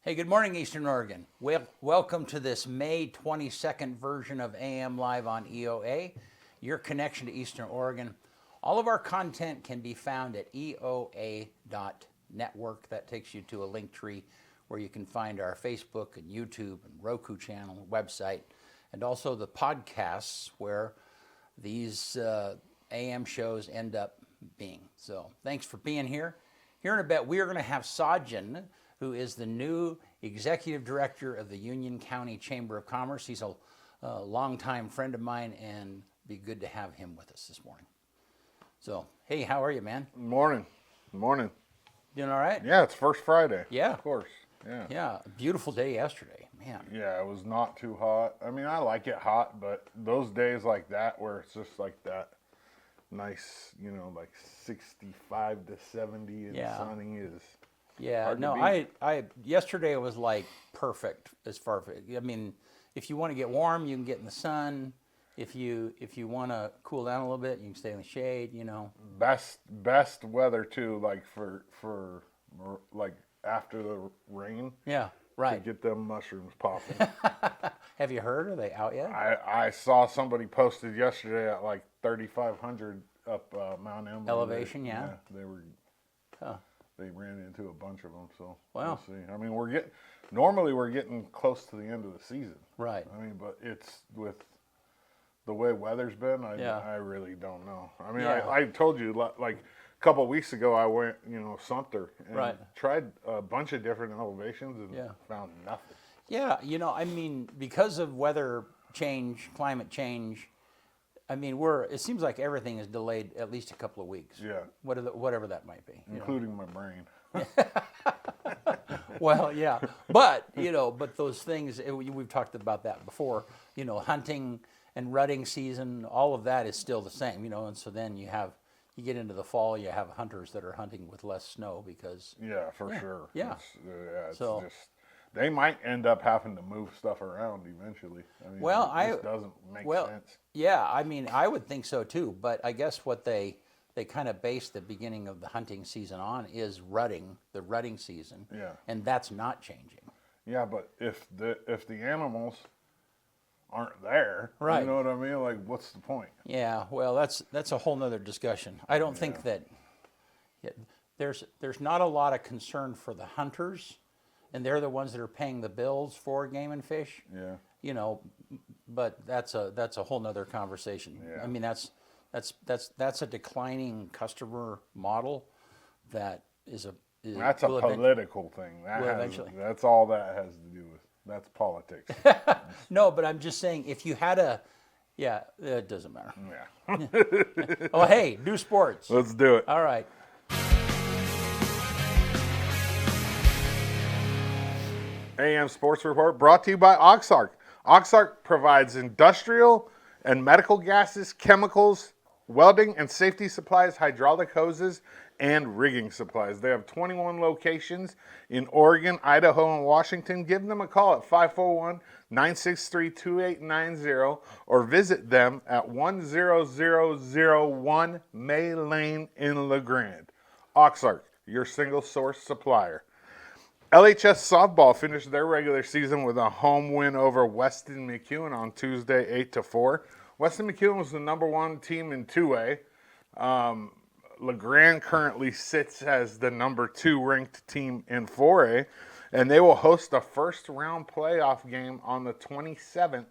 Hey, good morning, Eastern Oregon. Welcome to this May 22nd version of AM Live on EOA, your connection to Eastern Oregon. All of our content can be found at eoa.network. That takes you to a link tree where you can find our Facebook and YouTube and Roku channel, website, and also the podcasts where these AM shows end up being. So thanks for being here. Here in a bit, we are going to have Saajan, who is the new executive director of the Union County Chamber of Commerce. He's a longtime friend of mine, and be good to have him with us this morning. So, hey, how are you, man? Morning. Doing all right? Yeah, it's first Friday. Yeah. Of course. Yeah. Yeah, beautiful day yesterday, man. Yeah, it was not too hot. I mean, I like it hot, but those days like that where it's just like that nice, like 65 to 70 and sunny is Yeah, no, I yesterday was like perfect as far as, I mean, if you want to get warm, you can get in the sun. If you want to cool down a little bit, you can stay in the shade, Best weather too, like for like after the rain. Yeah, right. To get them mushrooms popping. Have you heard? Are they out yet? I saw somebody posted yesterday at like 3,500 up Mount Emily. Elevation, yeah. They were. Huh. They ran into a bunch of them, so wow. We'll see. I mean, normally we're getting close to the end of the season. Right. I mean, but it's with the way weather's been, I really don't know. I mean, I told you, like a couple of weeks ago, I went, Sumter and tried a bunch of different elevations and found nothing. Yeah, I mean, because of weather change, climate change, I mean, it seems like everything is delayed at least a couple of weeks. Yeah. Whatever that might be. Including my brain. Well, yeah. But those things, we've talked about that before, hunting and rutting season, all of that is still the same, and so then you get into the fall, you have hunters that are hunting with less snow because. Yeah, for sure. Yeah. It's just, they might end up having to move stuff around eventually. I mean, it doesn't make sense. Yeah, I mean, I would think so too. But I guess what they kind of base the beginning of the hunting season on is rutting, the rutting season. Yeah. And that's not changing. Yeah, but if the animals aren't there, right. You know what I mean? Like, what's the point? Yeah, well, that's a whole nother discussion. I don't think that there's not a lot of concern for the hunters. And they're the ones that are paying the bills for game and fish. Yeah. But that's a whole nother conversation. Yeah. I mean, that's a declining customer model that that's a political thing. Eventually. That's all that has to do with. That's politics. No, but I'm just saying if you had it doesn't matter. Yeah. Oh, hey, do sports. Let's do it. All right. AM Sports Report brought to you by Oxark. Oxark provides industrial and medical gases, chemicals, welding and safety supplies, hydraulic hoses, and rigging supplies. They have 21 locations in Oregon, Idaho, and Washington. Give them a call at 541-963-2890 or visit them at 10001 May Lane in La Grande. Oxark, your single source supplier. LHS softball finished their regular season with a home win over Weston McEwen on Tuesday, 8-4. Weston McEwen was the number one team in 2A. La Grande currently sits as the number 2 ranked team in 4A, and they will host a first-round playoff game on the 27th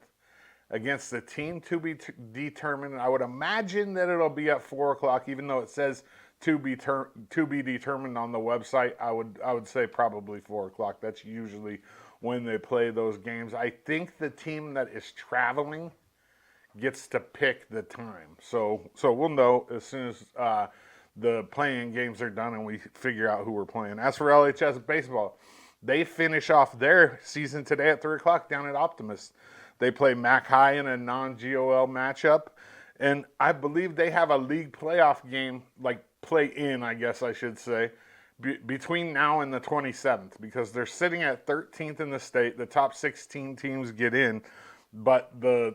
against the team to be determined. I would imagine that it'll be at 4 o'clock, even though it says to be determined on the website. I would say probably 4 o'clock. That's usually when they play those games. I think the team that is traveling gets to pick the time. So we'll know as soon as the playing games are done and we figure out who we're playing. As for LHS baseball, they finish off their season today at 3 o'clock down at Optimist. They play Mac High in a non-GOL matchup. And I believe they have a league playoff game, like play-in, I guess I should say, between now and the 27th, because they're sitting at 13th in the state. The top 16 teams get in, but the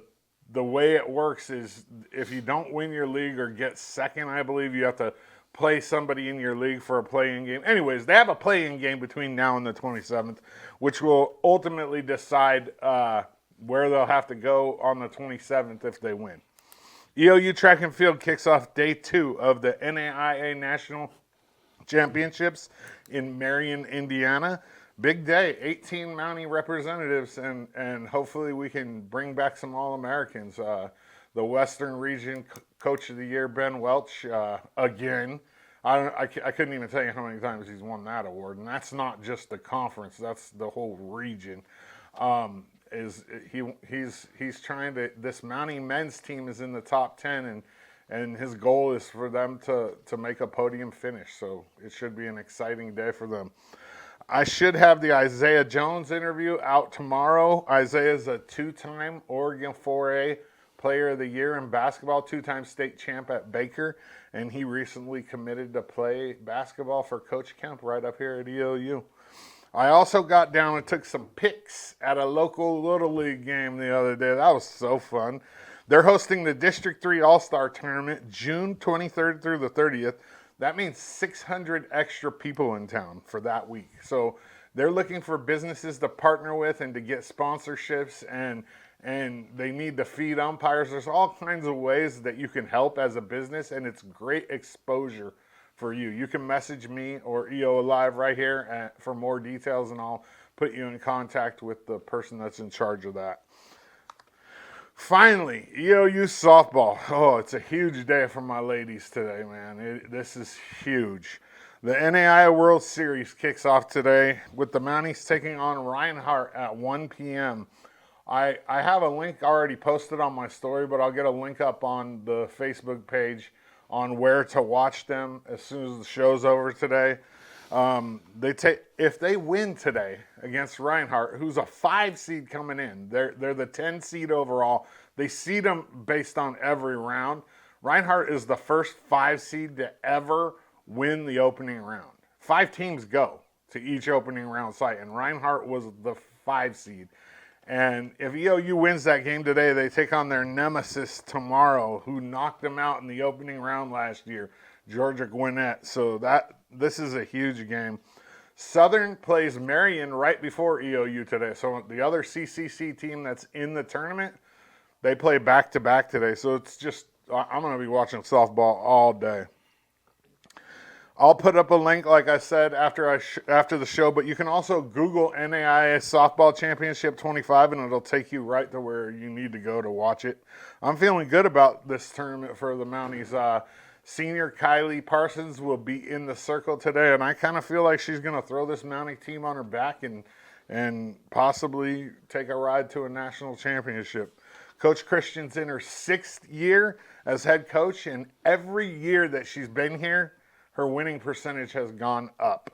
way it works is if you don't win your league or get second, I believe you have to play somebody in your league for a play-in game. Anyways, they have a play-in game between now and the 27th, which will ultimately decide where they'll have to go on the 27th if they win. EOU Track and Field kicks off day 2 of the NAIA National Championships in Marion, Indiana. Big day, 18 Mountie representatives, and hopefully we can bring back some All-Americans. The Western Region Coach of the Year, Ben Welch, again. I couldn't even tell you how many times he's won that award, and that's not just the conference; that's the whole region. He's trying to? This Mountie men's team is in the top 10, and his goal is for them to make a podium finish. So it should be an exciting day for them. I should have the Isaiah Jones interview out tomorrow. Isaiah is a 2-time Oregon 4A Player of the Year in basketball, 2-time state champ at Baker, and he recently committed to play basketball for Coach Kemp right up here at EOU. I also got down and took some pics at a local Little League game the other day. That was so fun. They're hosting the District 3 All-Star Tournament June 23rd through the 30th. That means 600 extra people in town for that week. So they're looking for businesses to partner with and to get sponsorships, and they need to feed umpires. There's all kinds of ways that you can help as a business, and it's great exposure for you. You can message me or EO Alive right here for more details, and I'll put you in contact with the person that's in charge of that. Finally, EOU softball. Oh, it's a huge day for my ladies today, man. This is huge. The NAIA World Series kicks off today with the Mounties taking on Reinhardt at 1 p.m. I have a link already posted on my story, but I'll get a link up on the Facebook page on where to watch them as soon as the show's over today. If they win today against Reinhardt, who's a 5 seed coming in, they're the 10 seed overall. They seed them based on every round. Reinhardt is the first 5 seed to ever win the opening round. 5 teams go to each opening round site, and Reinhardt was the 5 seed. And if EOU wins that game today, they take on their nemesis tomorrow, who knocked them out in the opening round last year, Georgia Gwinnett. So this is a huge game. Southern plays Marion right before EOU today. So the other CCC team that's in the tournament, they play back-to-back today. So it's just, I'm going to be watching softball all day. I'll put up a link, like I said, after the show, but you can also Google NAIA Softball Championship 25, and it'll take you right to where you need to go to watch it. I'm feeling good about this tournament for the Mounties. Senior Kylie Parsons will be in the circle today, and I kind of feel like she's going to throw this Mountie team on her back and possibly take a ride to a national championship. Coach Christian's in her 6th year as head coach, and every year that she's been here, her winning percentage has gone up.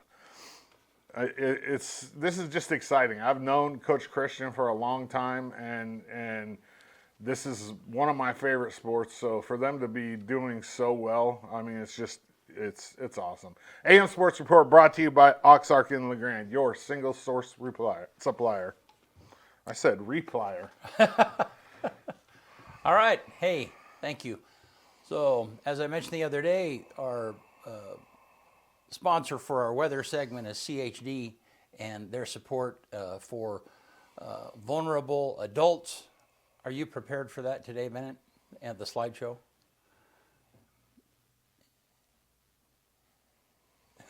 This is just exciting. I've known Coach Christian for a long time, and this is one of my favorite sports. So for them to be doing so well, I mean, it's awesome. AM Sports Report brought to you by Oxark in LeGrand, your single source supplier. I said replier. All right. Hey, thank you. So as I mentioned the other day, our sponsor for our weather segment is CHD, and their support for vulnerable adults. Are you prepared for that today, Bennett, and the slideshow?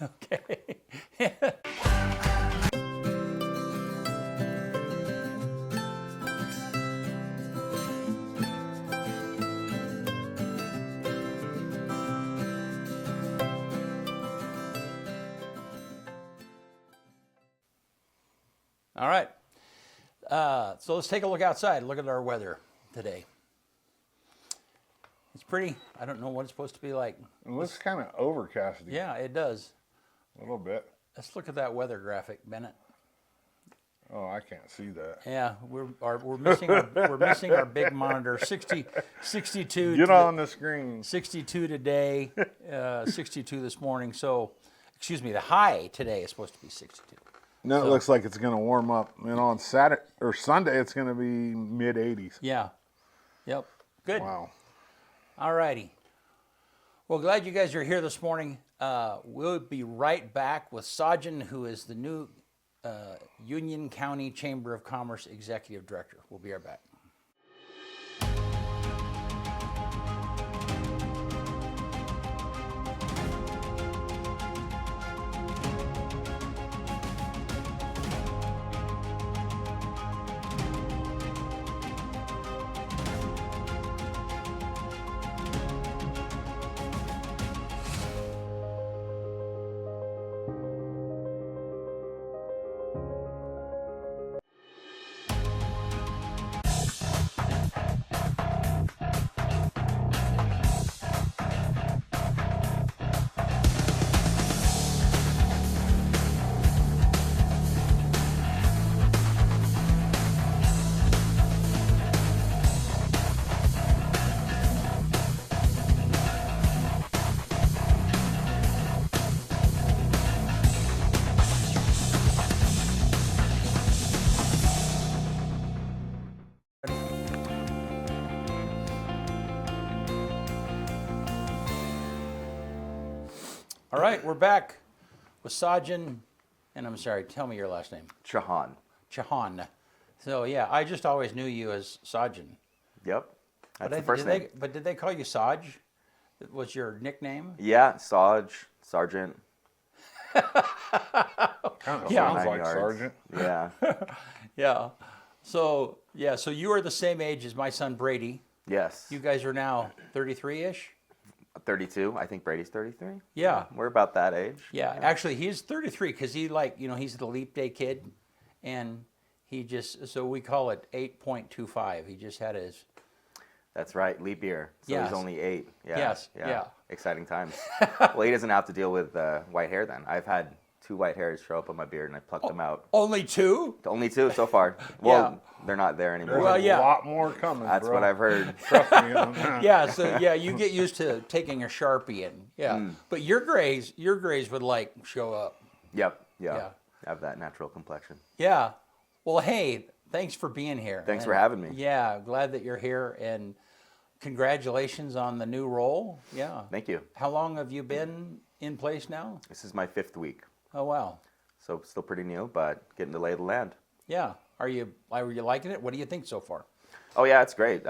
Okay. All right. So let's take a look outside. Look at our weather today. It's pretty. I don't know what it's supposed to be like. It looks kind of overcast. Yeah, it does. A little bit. Let's look at that weather graphic, Bennett. Oh, I can't see that. Yeah, we're missing our big monitor. 62. Get on the screen. 62 today. 62 this morning. So, excuse me. The high today is supposed to be 62. Now it looks like it's going to warm up. And on Saturday or Sunday, it's going to be mid-80s. Yeah. Yep. Good. Wow. All righty. Well, glad you guys are here this morning. we'll be right back with Saajan, who is the new Union County Chamber of Commerce Executive Director. We'll be right back. All right, we're back with Saajan, and I'm sorry, tell me your last name. Chaucan. Chaucan. So yeah, I just always knew you as Saajan. Yep. That's But the first name. But did they call you Saj? Was your nickname? Yeah, Sergeant. Kind of Yeah. sounds 9 like yards. Sergeant. Yeah. Yeah. So yeah, so you are the same age as my son Brady. Yes. You guys are now 33-ish. 32. I think Brady's 33. Yeah. We're about that age. Yeah. Actually, he's 33 because he's the leap day kid, and so we call it 8.25. He just had his. That's right. Leap year. So Yes. he's only 8. Yeah. Yes, yeah. Exciting times. Well, he doesn't have to deal with white hair then. I've had 2 white hairs show up on my beard and I plucked them out. Only 2? Only 2 so far. Well, they're not there anymore. There's Well, a yeah. lot more coming, That's bro. what I've heard. Trust me on that. Yeah. So yeah, you get used to taking a Sharpie and yeah. But your grays would like show up. Yep. Yeah. Yeah. Have that natural complexion. Yeah. Well, hey, thanks for being here. Thanks for having me. Yeah, glad that you're here, and congratulations on the new role. Yeah. Thank you. How long have you been in place now? This is my 5th week. Oh wow. So still pretty new, but getting to lay the land. Yeah. Are you liking it? What do you think so far? Oh yeah, it's great.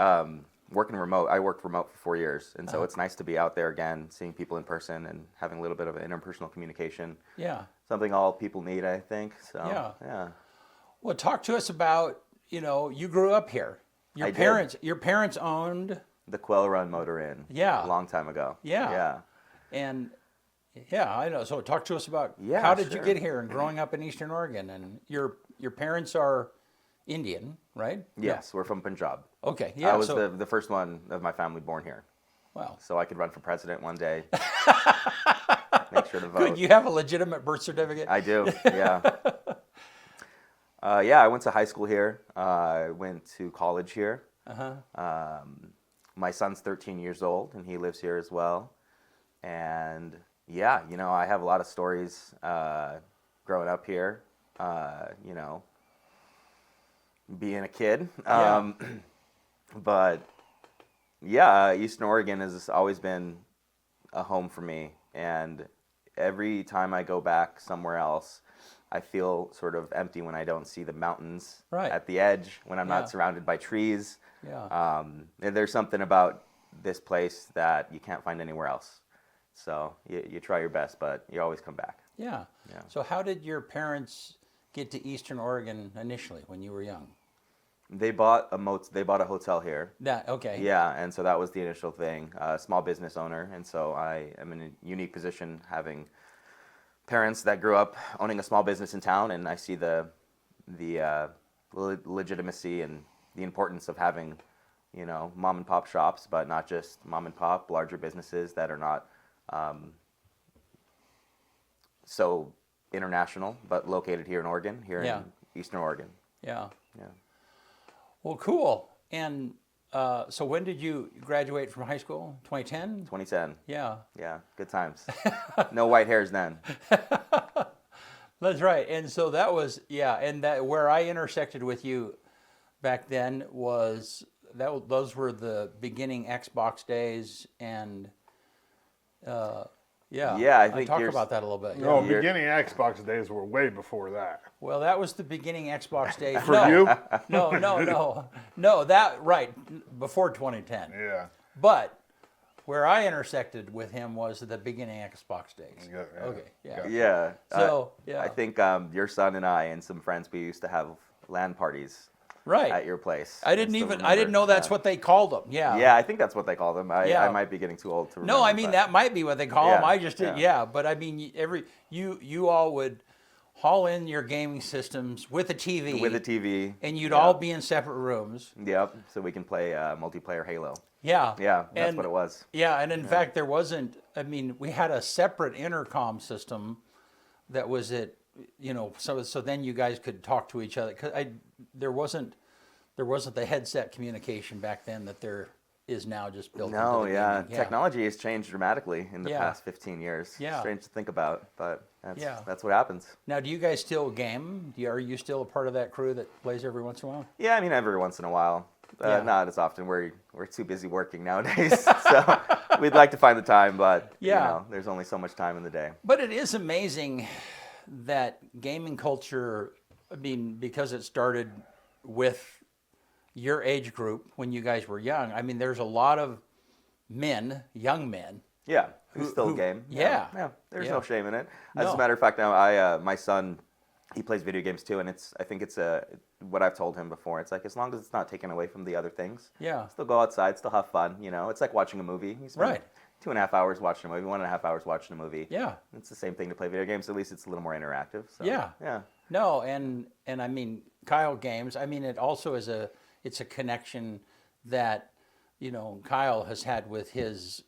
Working remote, I worked remote for 4 years, and so it's nice to be out there again, seeing people in person, and having a little bit of interpersonal communication. Yeah. Something all people need, I think. So Yeah. Well, talk to us about, you grew up here. I did. Your parents owned, The Quail Run Motor Inn. Yeah. A long time ago. Yeah. Yeah. and yeah, I know. So talk to us about Yeah, how did you sure. get here and growing up in Eastern Oregon, and your parents are Indian, right? Yes, we're from Punjab. Okay. Yeah. I was so, the first one of my family born here, wow. so I could run for president one day. Make sure to vote. Good. You have a legitimate birth certificate. I do, yeah. Yeah, I went to high school here. I went to college here. My son's 13 years old, and he lives here as well. And yeah, I have a lot of stories growing up here, being a kid. Yeah. But yeah, Eastern Oregon has always been a home for me. And every time I go back somewhere else, I feel sort of empty when I don't see the mountains Right. at the edge, when I'm Yeah. not surrounded by trees. Yeah. And there's something about this place that you can't find anywhere else. So you try your best, but you always come back. Yeah. Yeah. So how did your parents get to Eastern Oregon initially when you were young? They bought a hotel here. Okay. Yeah, and so that was the initial thing. Small business owner, and so I am in a unique position having parents that grew up owning a small business in town, and I see the legitimacy and the importance of having, mom and pop shops, but not just mom and pop, larger businesses that are not so international, but located here in Oregon, here Yeah. in Eastern Oregon. Yeah. Yeah. Well, cool. And so when did you graduate from high school? 2010? 2010. Yeah. Yeah, good times. No white hairs then. That's right. And so that was, and that where I intersected with you back then was those were the beginning Xbox days, and Yeah. Yeah, I think talk you're- about that a little bit. Yeah. No, You're- beginning Xbox days were way before that. Well, that was the beginning Xbox days. For you? No, that, right, before 2010. Yeah. But where I intersected with him was at the beginning Xbox days. Yeah, yeah. Okay, yeah. Yeah. So, yeah. I think your son and I and some friends, we used to have LAN parties Right. at your place. I didn't still I didn't remember. know that's Yeah. what they called them. Yeah. Yeah, I think that's what they call them. Yeah. I might be getting too old to remember. No, I mean but- that might be what they call them. Yeah, I just did, yeah. But I mean, you all would haul in your gaming systems with a TV, with a TV. and you'd yeah. all be in separate rooms. Yep. So we can play multiplayer Halo. Yeah, Yeah, that's And- what it was. Yeah, and in fact, there wasn't. I mean, we had a separate intercom system that was at, so then you guys could talk to each other. Cause there wasn't the headset communication back then that there is now just built. No, into the yeah. gaming. Technology has changed dramatically in the Yeah. past 15 years. Yeah. Strange to think about, but Yeah. that's what happens. Now, do you guys still game? Are you still a part of that crew that plays every once in a while? Yeah, I mean, every once in a while. Yeah. Not as often. We're too busy working nowadays. So we'd like to find the time, but Yeah. there's only so much time in the day. But it is amazing that gaming culture, I mean, because it started with your age group when you guys were young. I mean, there's a lot of young men. Yeah, who still who- game. yeah. Yeah, there's Yeah. no shame in it. As No. a matter of fact, now my son, he plays video games too, and I think it's what I've told him before. It's like, as long as it's not taken away from the other things, Yeah. still go outside, still have fun. It's like watching a movie. You spend Right. 2.5 hours watching a movie, 1.5 hours watching a movie. Yeah. It's the same thing to play video games. At least it's a little more interactive. So, Yeah. Yeah. No, and I mean, Kyle Games, I mean, it also is it's a connection that, Kyle has had with his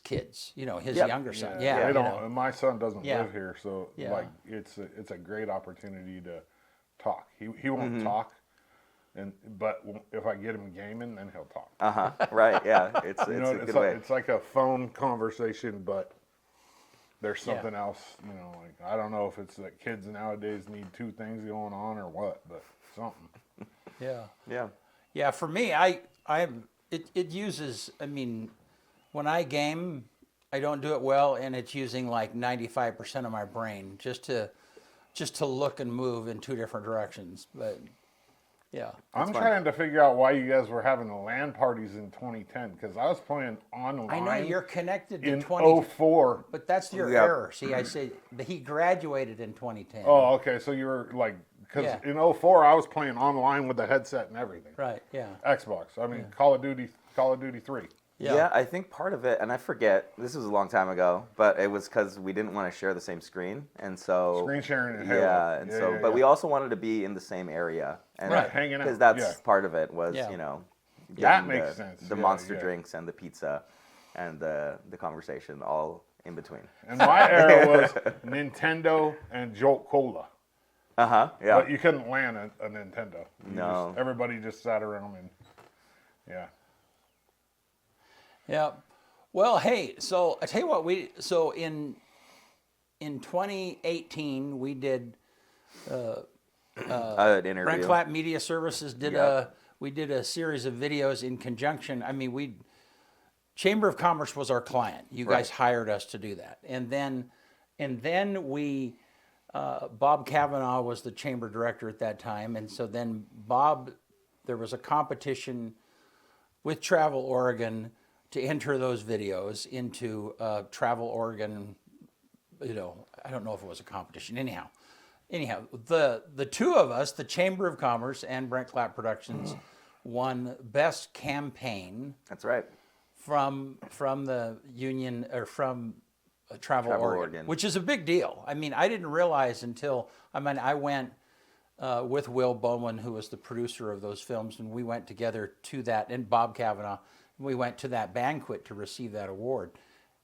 kids, his Yep. younger son. Yeah, Yeah. they don't. My son doesn't Yeah. live here, so Yeah. like it's a great opportunity to talk. He won't Mm-hmm. talk, but if I get him gaming, then he'll talk. Right. Yeah. It's a it's good like, way. it's like a phone conversation, but there's Yeah. something else. Like I don't know if it's that kids nowadays need two things going on or what, but something. Yeah. Yeah. Yeah, for me, it uses, I mean, when I game, I don't do it well, and it's using like 95% of my brain just to look and move in two different directions. But yeah, I'm fun. trying to figure out why you guys were having the LAN parties in 2010 because I was playing online. I know you're connected to in 2010, 04. but that's your Yeah. error. See, I say that he graduated in 2010. Oh, okay. So you were like, because Yeah. in 04 I was playing online with the headset and everything. Right. Yeah. Xbox. I mean, Call of Duty 3. Yeah. I think part of it, and I forget, this was a long time ago, but it was because we didn't want to share the same screen, and so Screen sharing and Halo. yeah, and Yeah, so, yeah, but yeah. we also wanted to be in the same area, and Right, hanging out, because that's yeah. part of it was Yeah. getting That makes the, sense, the yeah, monster yeah. drinks and the pizza, and the conversation all in between. And my era was Nintendo and Jolt Cola. Yeah. But you couldn't LAN a Nintendo. No. Everybody just sat around and, yeah. Yeah. Well, hey, so I tell you what, in 2018 we did An interview. Brent Clapp Media Services Yep. we did a series of videos in conjunction. I mean, Chamber of Commerce was our client. You guys Right. hired us to do that, and then we Bob Kavanaugh was the chamber director at that time, and so then there was a competition with Travel Oregon to enter those videos into Travel Oregon. I don't know if it was a competition. Anyhow, the two of us, the Chamber of Commerce and Brent Clapp Productions, won best campaign That's right. from the union or from Travel Oregon, Oregon. which is a big deal. I mean, I didn't realize until I went with Will Bowman, who was the producer of those films, and we went together to that, and Bob Kavanaugh. We went to that banquet to receive that award,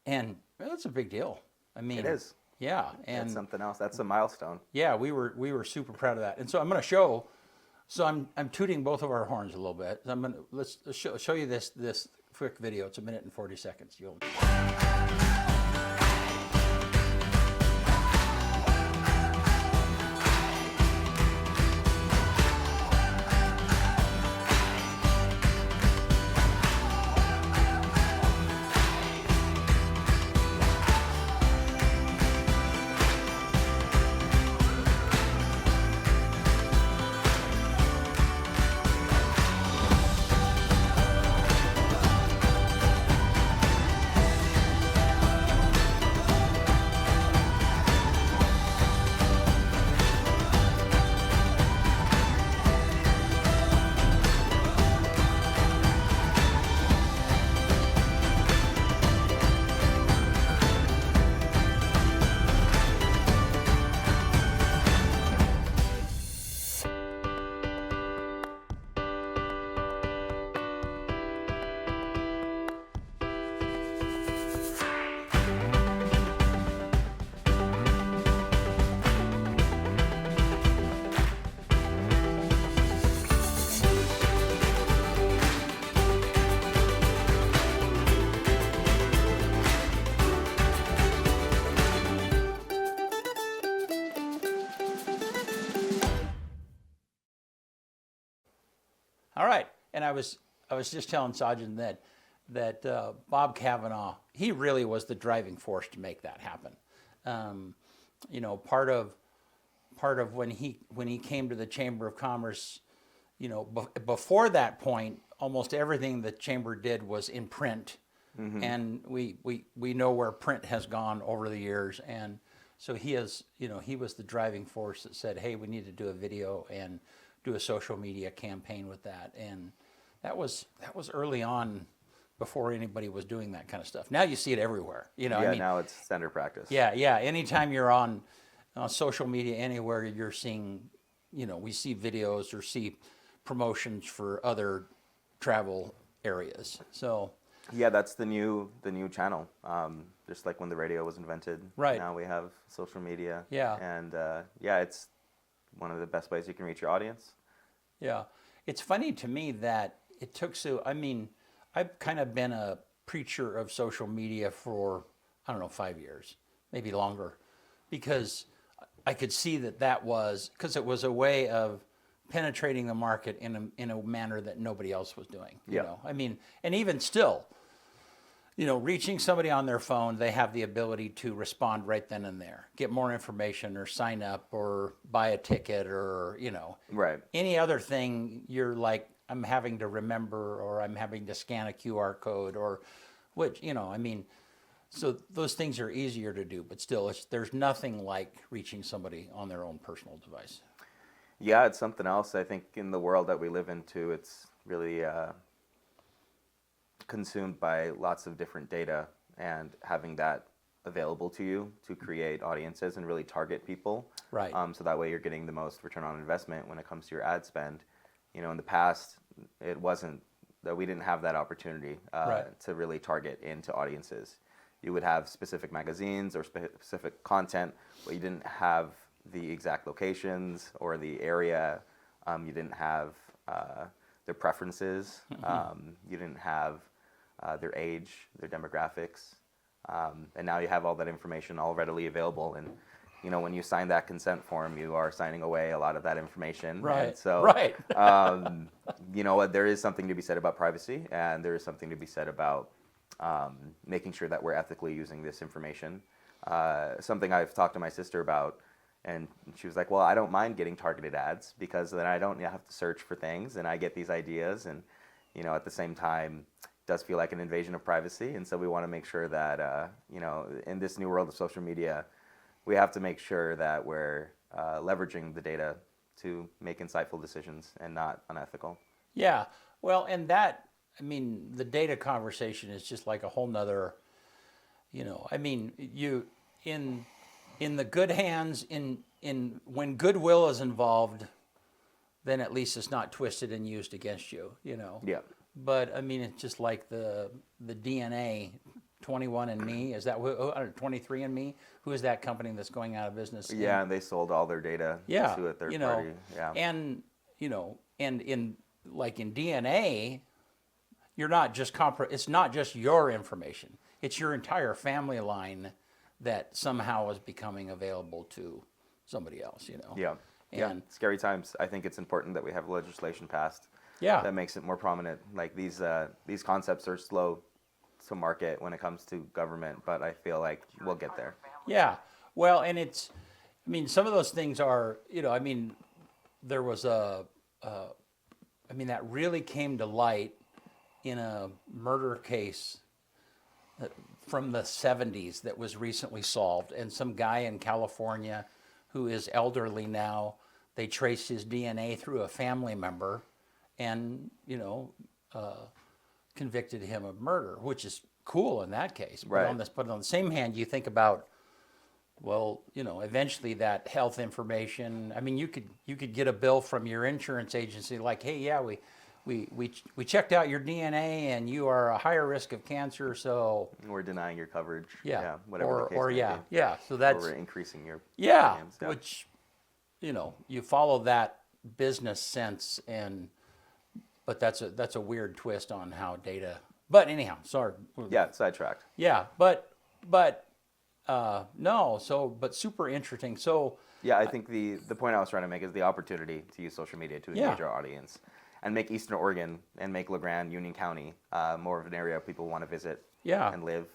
and that's a big deal. I mean, It is. Yeah, and That's something else. That's a milestone. yeah, we were super proud of that. And so I'm going to show. So I'm tooting both of our horns a little bit. Let's show you this quick video. It's 1 minute and 40 seconds. All right. And I was just telling Saajan that Bob Kavanaugh, he really was the driving force to make that happen. You know, part of when he came to the Chamber of Commerce, you know, before that point, almost everything the chamber did was in print, and we know where print has gone over the years, and so he was the driving force that said, hey, we need to do a video and do a social media campaign with that, and that was early on, before anybody was doing that kind of stuff. Now you see it everywhere. You know, Yeah, I mean, now it's standard practice. yeah. Anytime you're on social media anywhere, you're seeing, you know, we see videos or see promotions for other travel areas. So Yeah, that's the new channel. Just like when the radio was invented. Right. Now we have social media. Yeah. And yeah, it's one of the best ways you can reach your audience. yeah, it's funny to me that it took I mean, I've kind of been a preacher of social media for, I don't know, 5 years, maybe longer, because I could see that was, because it was a way of penetrating the market in a manner that nobody else was doing. You Yeah. know, I mean, and even still, you know, reaching somebody on their phone, they have the ability to respond right then and there, get more information or sign up or buy a ticket or, you know, Right. any other thing you're like, I'm having to remember or I'm having to scan a QR code or which, you know, I mean, so those things are easier to do, but still there's nothing like reaching somebody on their own personal device. Yeah, it's something else. I think in the world that we live into, it's really consumed by lots of different data, and having that available to you to create audiences and really target people. Right. So that way you're getting the most return on investment when it comes to your ad spend. You know, in the past, it wasn't that we didn't have that opportunity Right. to really target into audiences. You would have specific magazines or specific content, but you didn't have the exact locations or the area. You didn't have their preferences. You didn't have their age, their demographics. And now you have all that information all readily available. And, you know, when you sign that consent form, you are signing away a lot of that information. Right. And so, Right. you know what, there is something to be said about privacy, and there is something to be said about making sure that we're ethically using this information. Something I've talked to my sister about, and she was like, well, I don't mind getting targeted ads because then I don't have to search for things and I get these ideas, and, you know, at the same time, it does feel like an invasion of privacy. And so we want to make sure that, you know, in this new world of social media, we have to make sure that we're leveraging the data to make insightful decisions and not unethical. Yeah. Well, and that, I mean, the data conversation is just like a whole nother, you know, I mean, you, in the good hands, in when goodwill is involved, then at least it's not twisted and used against you, you know. Yeah. But I mean, it's just like the DNA, 21andMe, is that 23andMe? Who is that company that's going out of business? Yeah, and they sold all their data Yeah, to a third you know, party. Yeah. and you know, and in DNA, you're not just it's not just your information; it's your entire family line that somehow is becoming available to somebody else. You know. Yeah. Yeah. And Scary times. I think it's important that we have legislation passed yeah, that makes it more prominent. Like these concepts are slow to market when it comes to government, but I feel like we'll get there. yeah. Well, and it's, I mean, some of those things are, you know, I mean, there was I mean, that really came to light in a murder case from the 70s that was recently solved. And some guy in California who is elderly now, they traced his DNA through a family member and, you know, convicted him of murder, which is cool in that case. Right. But on the same hand, you think about, well, you know, eventually that health information, I mean, you could get a bill from your insurance agency like, hey, yeah, we checked out your DNA and you are a higher risk of cancer, so We're denying your coverage. yeah, Whatever the case may yeah, be. yeah. So that's, Or we're increasing your yeah, premiums. Yeah. which, you know, you follow that business sense, but that's a weird twist on how data. But anyhow, sorry. Yeah, sidetracked. Yeah, but no. So, but super interesting. So Yeah, I think the point I was trying to make is the opportunity to use social media to engage Yeah. our audience. and make Eastern Oregon and make LeGrand, Union County, more of an area people want to visit Yeah. and live,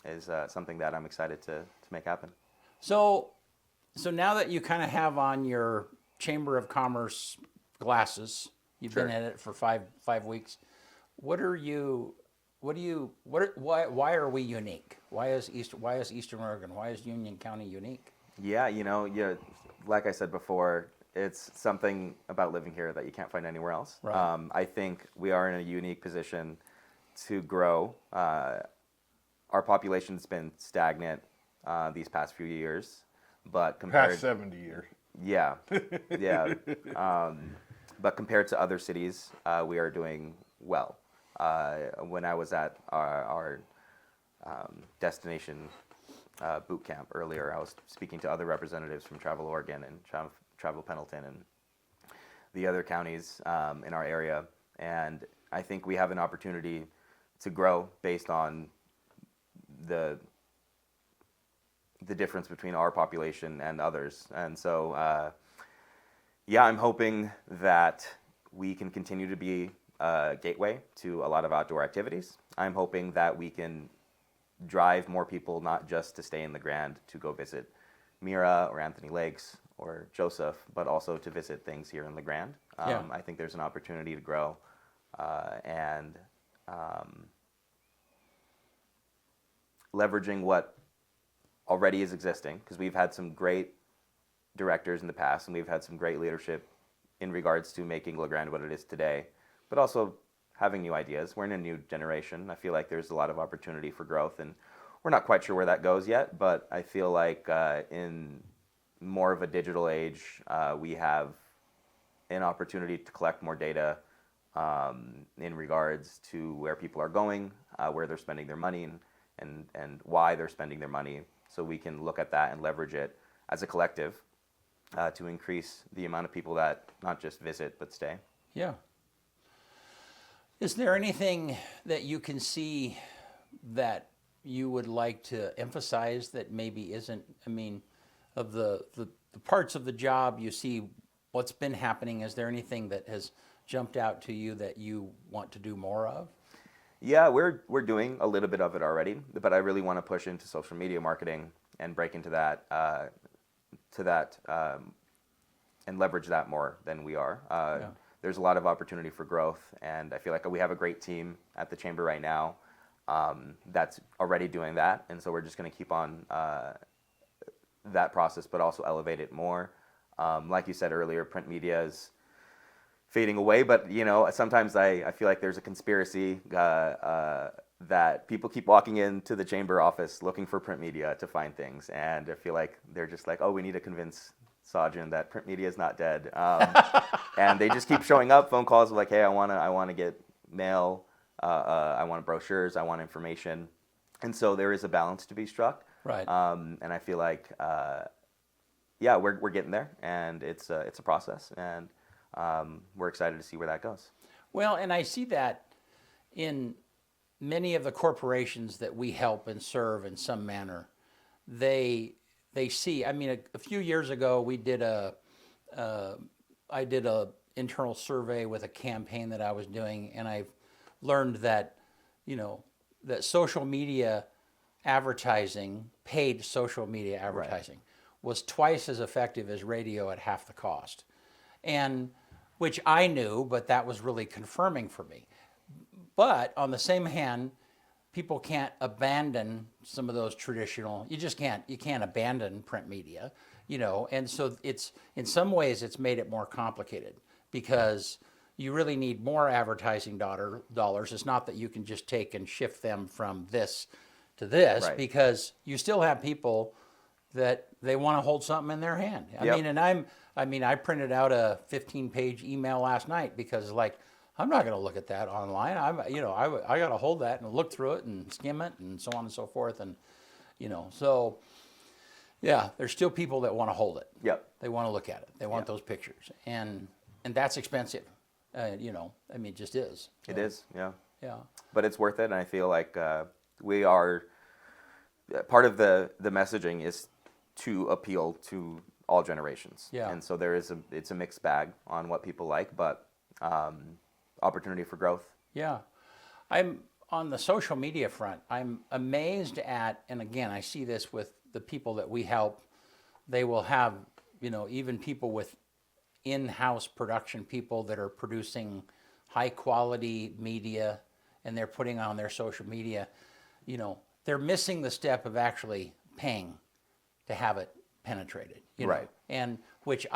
is something that I'm excited to make happen. So now that you kind of have on your Chamber of Commerce glasses, you've Sure. been at it for five weeks. Why are we unique? Why is Eastern Oregon? Why is Union County unique? Yeah, like I said before, it's something about living here that you can't find anywhere else. Right. I think we are in a unique position to grow. Our population's been stagnant these past few years, but compared Past 70 years. yeah, yeah. But compared to other cities, we are doing well. When I was at our destination boot camp earlier, I was speaking to other representatives from Travel Oregon and Travel Pendleton and the other counties in our area, and I think we have an opportunity to grow based on the difference between our population and others. And so, I'm hoping that we can continue to be a gateway to a lot of outdoor activities. I'm hoping that we can drive more people not just to stay in the Grand to go visit Mira or Anthony Lakes or Joseph, but also to visit things here in the Grand. Yeah. I think there's an opportunity to grow and leveraging what already is existing, because we've had some great directors in the past and we've had some great leadership in regards to making LeGrand what it is today, but also having new ideas. We're in a new generation. I feel like there's a lot of opportunity for growth, and we're not quite sure where that goes yet, but I feel like in more of a digital age, we have an opportunity to collect more data in regards to where people are going, where they're spending their money, and why they're spending their money, so we can look at that and leverage it as a collective to increase the amount of people that not just visit but stay. Yeah. Is there anything that you can see that you would like to emphasize that maybe isn't, of the parts of the job you see what's been happening, is there anything that has jumped out to you that you want to do more of? Yeah, we're doing a little bit of it already, but I really want to push into social media marketing and break into that, and leverage that more than we are. Yeah. There's a lot of opportunity for growth, and I feel like we have a great team at the Chamber right now that's already doing that, and so we're just going to keep on that process, but also elevate it more. Like you said earlier, print media is fading away, but sometimes I feel like there's a conspiracy that people keep walking into the Chamber office looking for print media to find things, and I feel like they're just like, oh, we need to convince Saajan that print media is not dead, and they just keep showing up. Phone calls are like, hey, I want to get mail, I want brochures, I want information, and so there is a balance to be struck. Right. And I feel like we're getting there, and it's a process, and we're excited to see where that goes. Well, and I see that in many of the corporations that we help and serve in some manner. They see. A few years ago, I did a internal survey with a campaign that I was doing, and I learned that, that social media advertising, paid social media advertising, was twice as effective as radio at half the cost, and which I knew, but that was really confirming for me. But on the same hand, people can't abandon some of those traditional. You can't abandon print media, and so it's, in some ways, it's made it more complicated, because you really need more advertising dollars. It's not that you can just take and shift them from this to this, Right. because you still have people that they want to hold something in their hand. I printed out a 15-page email last night because, I'm not going to look at that online. I got to hold that and look through it and skim it and so on and so forth, and so yeah, there's still people that want to hold it. Yep. They want to look at it. They want those pictures, and that's expensive. It just is. So, It is, yeah. Yeah. But it's worth it, and I feel like we are part of the messaging is to appeal to all generations. Yeah. And so it's a mixed bag on what people like, but opportunity for growth. Yeah. I'm on the social media front. I'm amazed at, and again, I see this with the people that we help. They will have, even people with in-house production people that are producing high quality media and they're putting on their social media. They're missing the step of actually paying to have it penetrated. Right. And which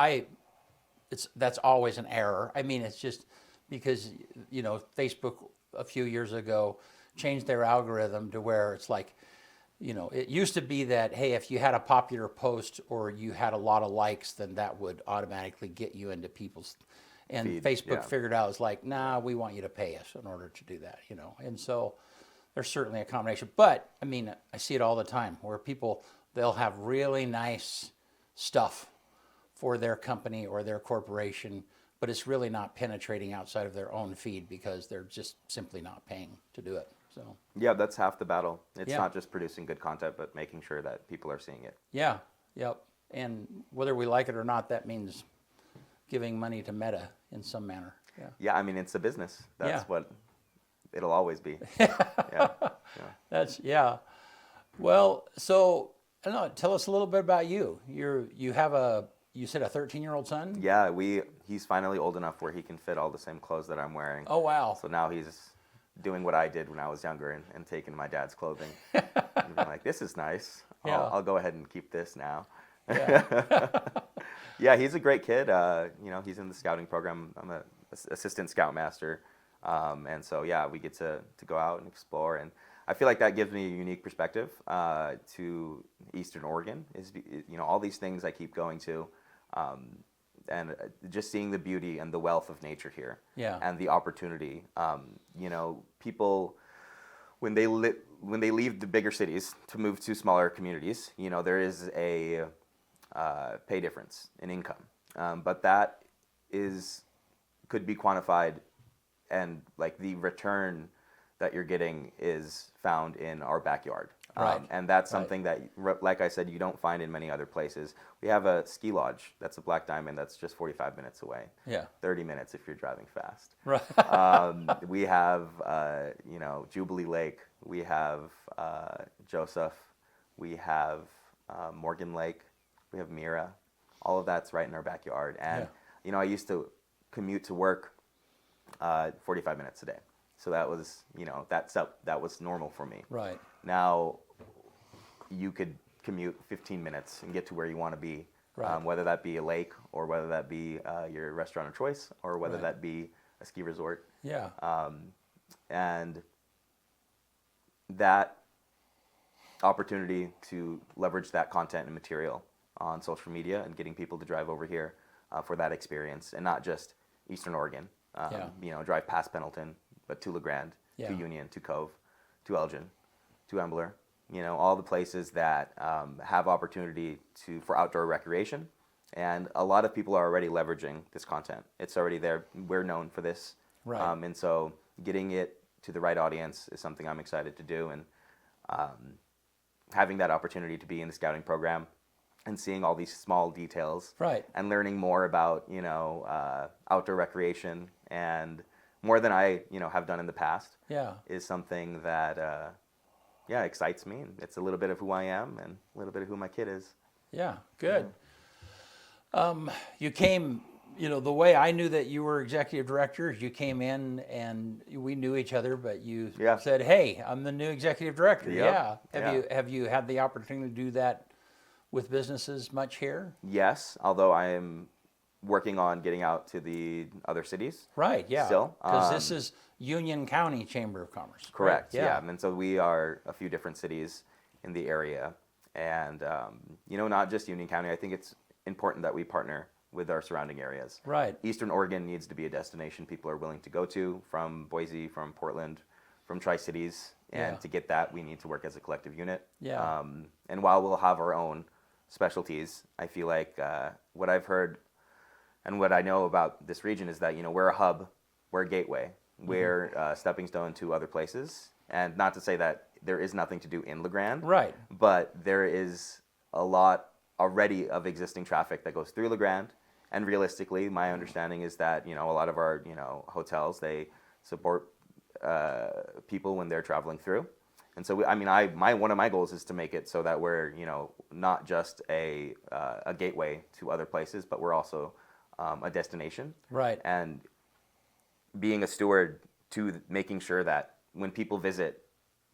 that's always an error. I mean, it's just because, Facebook a few years ago changed their algorithm to where it's like, it used to be that, hey, if you had a popular post or you had a lot of likes, then that would automatically get you into people's, and Feed, Facebook yeah. figured out, it's like, nah, we want you to pay us in order to do that, And so there's certainly a combination. But, I mean, I see it all the time where people, they'll have really nice stuff for their company or their corporation, but it's really not penetrating outside of their own feed because they're just simply not paying to do it. So Yeah, that's half the battle. It's Yeah. not just producing good content, but making sure that people are seeing it. yeah, yep. And whether we like it or not, that means giving money to Meta in some manner. Yeah. Yeah, I mean, it's a business. That's Yeah. what it'll always be. Yeah. Yeah. Well, so I don't know. Tell us a little bit about you. You said a 13-year-old son? Yeah, he's finally old enough where he can fit all the same clothes that I'm wearing. Oh wow. So now he's doing what I did when I was younger and taking my dad's clothing. And being like, this is nice. Yeah. I'll go ahead and keep this now. Yeah. Yeah, he's a great kid. He's in the scouting program. I'm a assistant scoutmaster. And so, yeah, we get to go out and explore. And I feel like that gives me a unique perspective to Eastern Oregon. All these things I keep going to. And just seeing the beauty and the wealth of nature here, Yeah. and the opportunity. People when they leave the bigger cities to move to smaller communities, there is a pay difference in income, but that could be quantified, and like the return that you're getting is found in our backyard. Right. And that's something that, like I said, you don't find in many other places. We have a ski lodge that's a Black Diamond that's just 45 minutes away. Yeah. 30 minutes if you're driving fast. Right. We have, Jubilee Lake. We have Joseph. We have Morgan Lake. We have Mira. All of that's right in our backyard. And, I used to commute to work 45 minutes a day. So that was, that was normal for me. Right. Now, you could commute 15 minutes and get to where you want to be, Right. Whether that be a lake or whether that be your restaurant of choice or whether Right. that be a ski resort. Yeah. And that opportunity to leverage that content and material on social media and getting people to drive over here for that experience, and not just Eastern Oregon, drive past Pendleton, but to La Grande, Yeah. to Union, to Cove, to Elgin, to Embler, all the places that have opportunity for outdoor recreation. And a lot of people are already leveraging this content. It's already there. We're known for this. Right. And so getting it to the right audience is something I'm excited to do. And having that opportunity to be in the scouting program and seeing all these small details, Right. and learning more about, outdoor recreation and more than I, have done in the past, Yeah. is something that, excites me. And it's a little bit of who I am and a little bit of who my kid is. Yeah. Good. You came, the way I knew that you were executive director is you came in and we knew each other, but you Yeah. said, "Hey, I'm the new executive director." Yep. Yeah. Have you had the opportunity to do that with businesses much here? Yes, although I am working on getting out to the other cities. Right. Yeah. Still, Because this is Union County Chamber of Commerce. right? Correct. Yeah. And so we are a few different cities in the area, and not just Union County. I think it's important that we partner with our surrounding areas. Right. Eastern Oregon needs to be a destination people are willing to go to, from Boise, from Portland, from Tri-Cities, and Yeah. to get that, we need to work as a collective unit. Yeah. And while we'll have our own specialties, I feel like what I've heard and what I know about this region is that we're a hub, we're a gateway, we're a stepping stone to other places. And not to say that there is nothing to do in La Grande, Right. but there is a lot already of existing traffic that goes through La Grande And realistically, my understanding is that, a lot of our, hotels, they support people when they're traveling through. And so, one of my goals is to make it so that we're, not just a gateway to other places, but we're also a destination. Right. And being a steward to making sure that when people visit,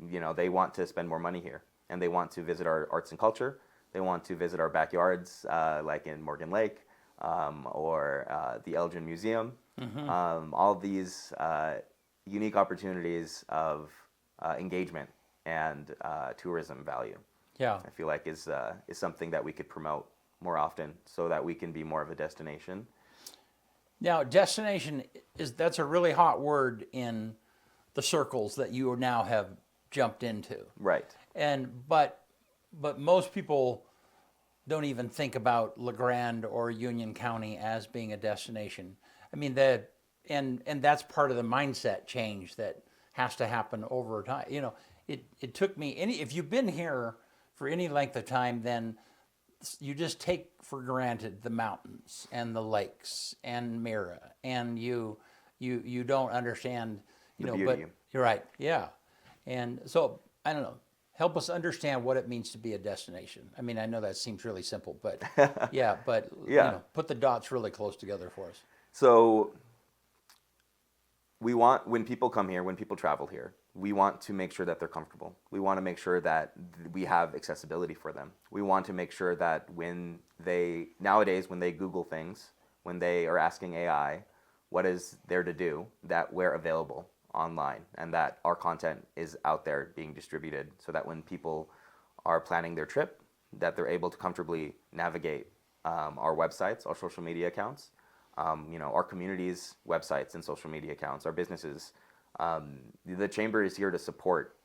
they want to spend more money here, and they want to visit our arts and culture. They want to visit our backyards, like in Morgan Lake, or the Elgin Museum. All of these unique opportunities of engagement and tourism value. Yeah. I feel like is something that we could promote more often, so that we can be more of a destination. Now, destination that's a really hot word in the circles that you now have jumped into. Right. But most people don't even think about LeGrand or Union County as being a destination. I mean, and that's part of the mindset change that has to happen over time. It took me if you've been here for any length of time, then you just take for granted the mountains and the lakes and Mira, and you don't understand, The beauty. but you're right, yeah. And so I don't know. Help us understand what it means to be a destination. I mean, I know that seems really simple, but yeah, put the dots really close together for us. So we want, when people come here, when people travel here, we want to make sure that they're comfortable. We want to make sure that we have accessibility for them. We want to make sure that nowadays when they Google things, when they are asking AI what is there to do, that we're available online, and that our content is out there being distributed, so that when people are planning their trip, that they're able to comfortably navigate our websites, our social media accounts, our communities' websites and social media accounts, our businesses. The Chamber is here to support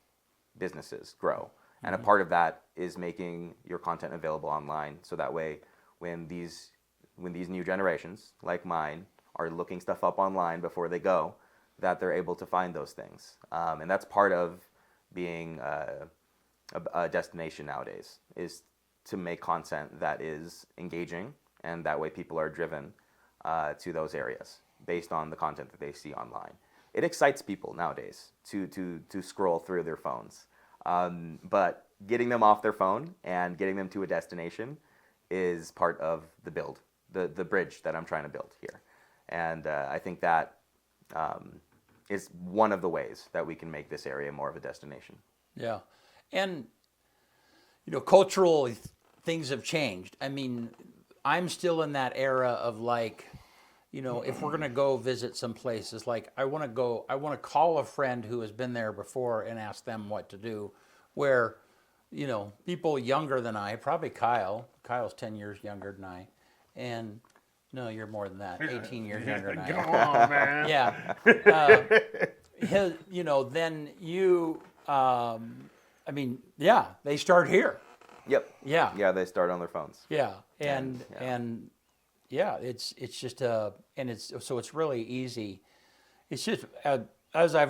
businesses grow, and a part of that is making your content available online, so that way when these new generations like mine are looking stuff up online before they go, that they're able to find those things. And that's part of being a destination nowadays, is to make content that is engaging, and that way people are driven to those areas based on the content that they see online. It excites people nowadays to scroll through their phones. But getting them off their phone and getting them to a destination is part of the build, the bridge that I'm trying to build here. And I think that is one of the ways that we can make this area more of a destination. Yeah. And, cultural things have changed. I mean, I'm still in that era of like, if we're going to go visit some places, like I want to call a friend who has been there before and ask them what to do, where, people younger than I, probably Kyle's 10 years younger than I, and no, you're more than that, 18 years younger than I am. Come on, man. Yeah. Then you, they start here. Yep. Yeah. Yeah, they start on their phones. Yeah. And it's just and it's really easy. It's just as I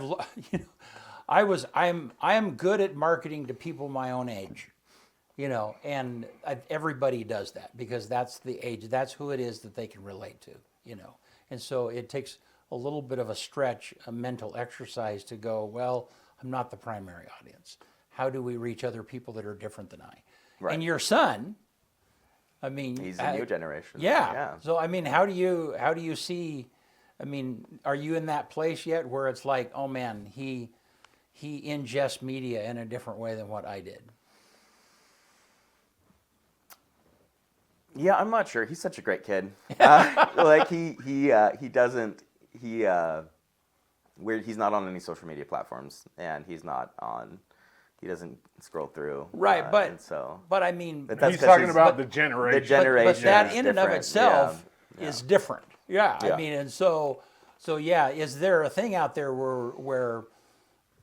am good at marketing to people my own age, and everybody does that because that's the age, that's who it is that they can relate to, and so it takes a little bit of a stretch, a mental exercise to go, well, I'm not the primary audience. How do we reach other people that are different than I? Right. And your son, he's a new generation. Yeah. So how do you see? Are you in that place yet where it's like, oh man, he ingests media in a different way than what I did? Yeah, I'm not sure. He's such a great kid. He's not on any social media platforms, and he doesn't scroll through. Right, but and so. But He's talking about the generation. The generation. But that is in and of different. itself Yeah. is different. Yeah. Yeah. And so yeah, is there a thing out there where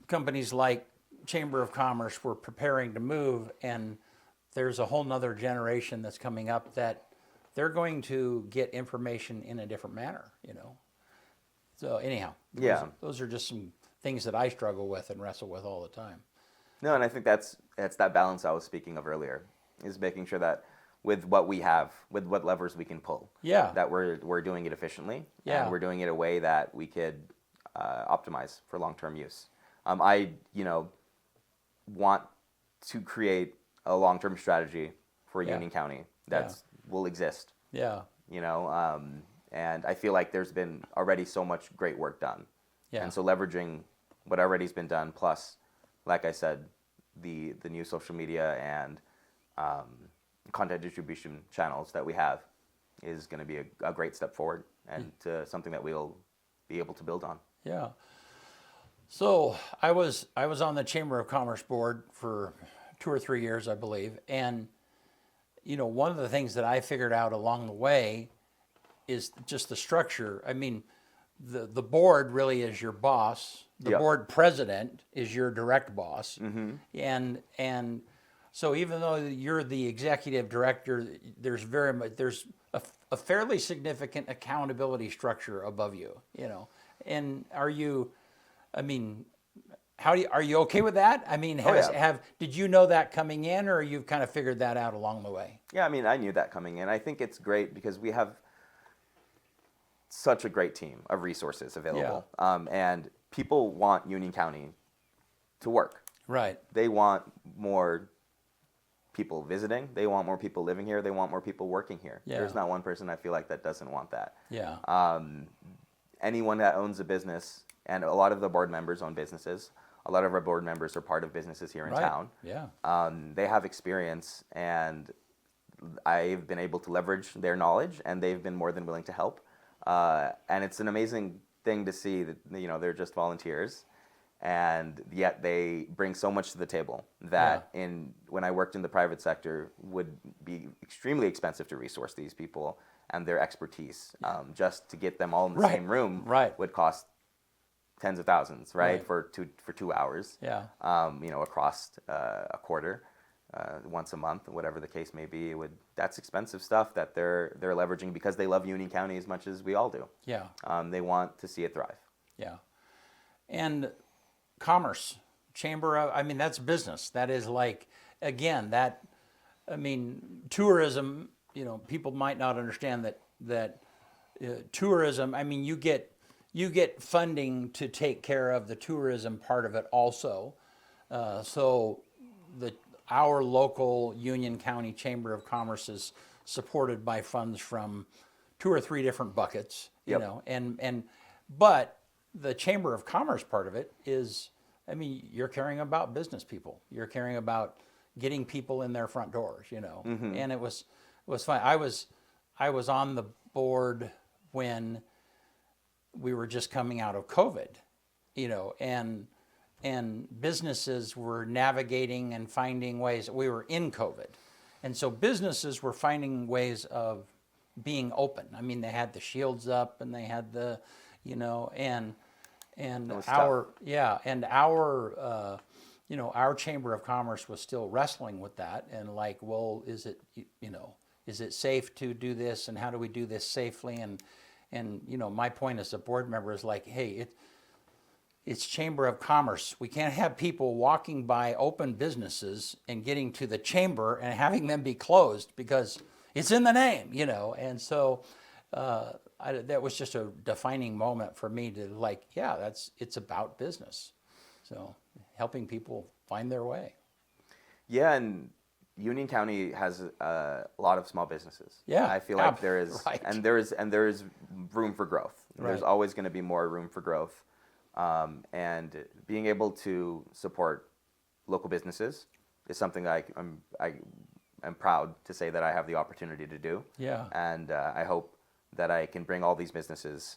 companies like Chamber of Commerce were preparing to move, and there's a whole nother generation that's coming up that they're going to get information in a different manner, So anyhow, those are just some things that I struggle with and wrestle with all the time. No, and I think that's that balance I was speaking of earlier, is making sure that with what we have, with what levers we can pull. Yeah. That we're doing it efficiently. Yeah. And we're doing it a way that we could optimize for long-term use. I want to create a long-term strategy for Yeah. Union County that will exist. Yeah. And I feel like there's been already so much great work done. Yeah. And so leveraging what already's been done, plus, like I said, the new social media and content distribution channels that we have is going to be a great step forward and something that we'll be able to build on. Yeah. So I was on the Chamber of Commerce board for 2 or 3 years, I believe, and one of the things that I figured out along the way is just the structure. I mean, the board really is your boss. The board president is your direct boss, and so even though you're the executive director, there's a fairly significant accountability structure above you. And are you okay with that? I mean, did you know that coming in, or you've kind of figured that out along the way? Yeah, I knew that coming in. I think it's great because we have such a great team of resources available. And people want Union County to work. Right. They want more people visiting. They want more people living here. They want more people working here. Yeah. There's not one person I feel like that doesn't want that. Yeah. Anyone that owns a business, and a lot of the board members own businesses. A lot of our board members are part of businesses here in town. Yeah. They have experience, and I've been able to leverage their knowledge, and they've been more than willing to help. And it's an amazing thing to see that they're just volunteers, and yet they bring so much to the table that when I worked in the private sector would be extremely expensive to resource these people and their expertise. Just to get them all in the same room would cost tens of thousands, for 2 hours. Yeah. Across a quarter. Once a month, whatever the case may be, that's expensive stuff that they're leveraging because they love Union County as much as we all do. Yeah. They want to see it thrive. Yeah. And commerce, chamber of, that's business. That is tourism, people might not understand that tourism, you get funding to take care of the tourism part of it also. So our local Union County Chamber of Commerce is supported by funds from 2 or 3 different buckets, but the Chamber of Commerce part of it is, you're caring about business people. You're caring about getting people in their front doors, and it was fun. I was on the board when we were just coming out of COVID, and businesses were navigating and finding ways. We were in COVID, and so businesses were finding ways of being open. They had the shields up, and they had the, and our our Chamber of Commerce was still wrestling with that, and is it safe to do this, and how do we do this safely? And my point as a board member is hey, it's Chamber of Commerce. We can't have people walking by open businesses and getting to the chamber and having them be closed because it's in the name, And so that was just a defining moment for me to it's about business. So helping people find their way. Yeah, and Union County has a lot of small businesses. Yeah, I feel like there is, right. and there is room for growth. There's Right. always going to be more room for growth. And being able to support local businesses is something I'm proud to say that I have the opportunity to do. Yeah. And I hope that I can bring all these businesses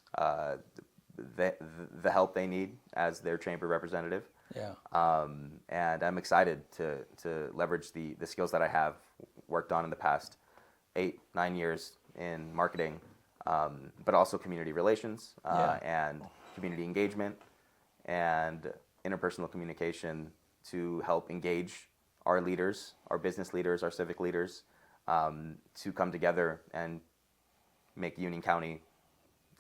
the help they need as their chamber representative. Yeah. And I'm excited to leverage the skills that I have worked on in the past 8-9 years in marketing, but also community relations and community engagement and interpersonal communication to help engage our leaders, our business leaders, our civic leaders, to come together and make Union County